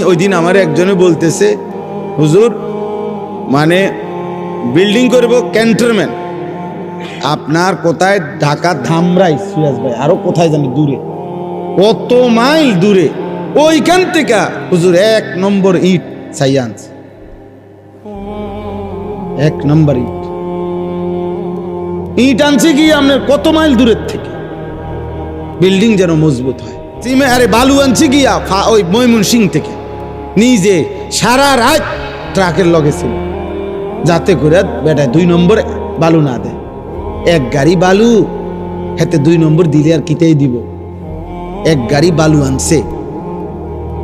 ওই দিন আমার একজনে বলতেছে, হুজুর মানে বিল্ডিং করব ক্যান্টনমেন্ট, আপনার কোথায় ঢাকা ধামরাই সুয়াজ ভাই, আরো কোথায় জানি দূরে, কত মাইল দূরে, ওইখান থেকে হুজুর 1 নম্বর ইট সাইয়ান্স, 1 নম্বর ইট আনছে কি আপনার কত মাইল দূরের থেকে, বিল্ডিং যেন মজবুত হয়। আরে বালু আনছে গিয়া ওই ময়মনসিং থেকে, নিজে সারা রাত ট্রাকের লগে ছিল, যাতে করে বেটা 2 নম্বরে বালু না দেয়। 1 গাড়ি বালু হাতে 2 নম্বর দিলে আর কিতেই দিব। 1 গাড়ি বালু আনছে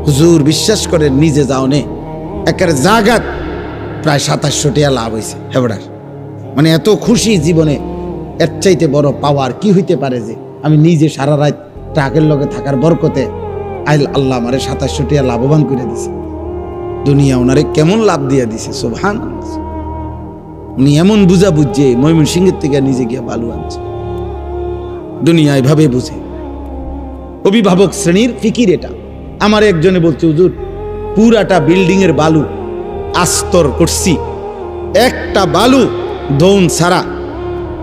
হুজুর, বিশ্বাস করেন নিজে যাও নে একের জাগাত প্রায় 2700 টাকা লাভ হয়েছে হেবড়ার। মানে এত খুশি জীবনে, এর চাইতে বড় পাওয়ার কি হইতে পারে যে আমি নিজে সারা রাত ট্রাকের লগে থাকার বরকতে আল্লাহ আমারে 2700 টাকা লাভবান করে দিছে। দুনিয়া ওনারে কেমন লাভ দিয়ে দিছে, সুবহানাল্লাহ। উনি এমন বুঝা বুঝছে ময়মনসিংহের থেকে নিজে গিয়ে বালু আনছে। দুনিয়া এভাবে বুঝে, অভিভাবক শ্রেণীর ফিকির এটা। আমার একজনে বলছে, হুজুর পুরাটা বিল্ডিং এর বালু আস্তর করছি, একটা বালু দৌন ছাড়া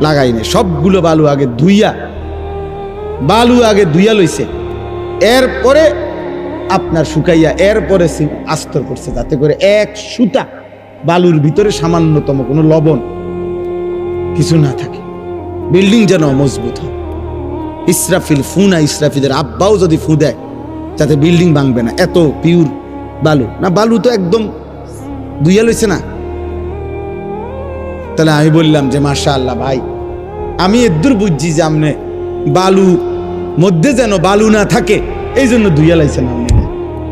লাগাইনি, সবগুলো বালু আগে ধুইয়া লইছে, এরপরে আপনার শুকাইয়া এরপরে আস্তর করছে, যাতে করে 1 সুতা বালুর ভিতরে সামান্যতম কোনো লবণ কিছু না থাকে, বিল্ডিং যেন মজবুত হয়। ইসরাফিলের আব্বাও যদি ফু দেয় যাতে বিল্ডিং ভাঙবে না, এত পিওর বালু না, বালু তো একদম ধুইয়া লইছে না। তাহলে আমি বললাম যে মাশাআল্লাহ ভাই, আমি এদূর বুঝছি যে আপনি বালু মধ্যে যেন বালু না থাকে এই জন্য ধুইয়া লাইছেন। আপনি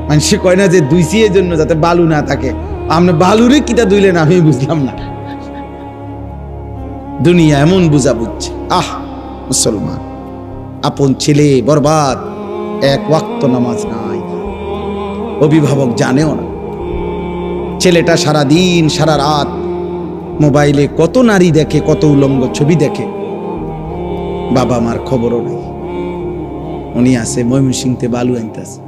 মানুষে কয় না যে ধুইছি এই জন্য যাতে বালু না থাকে, আপনি বালুরে কিটা ধুইলেন আমি বুঝলাম না। দুনিয়া এমন বুঝা বুঝছে। মুসলমান আপন ছেলে বরবাদ, 1 ওয়াক্ত নামাজ নাই, অভিভাবক জানেও না। ছেলেটা সারা দিন সারা রাত মোবাইলে কত নারী দেখে, কত উলঙ্গ ছবি দেখে, বাবা মার খবরও নেই। উনি আছে ময়মনসিংহে বালু আনতেছে।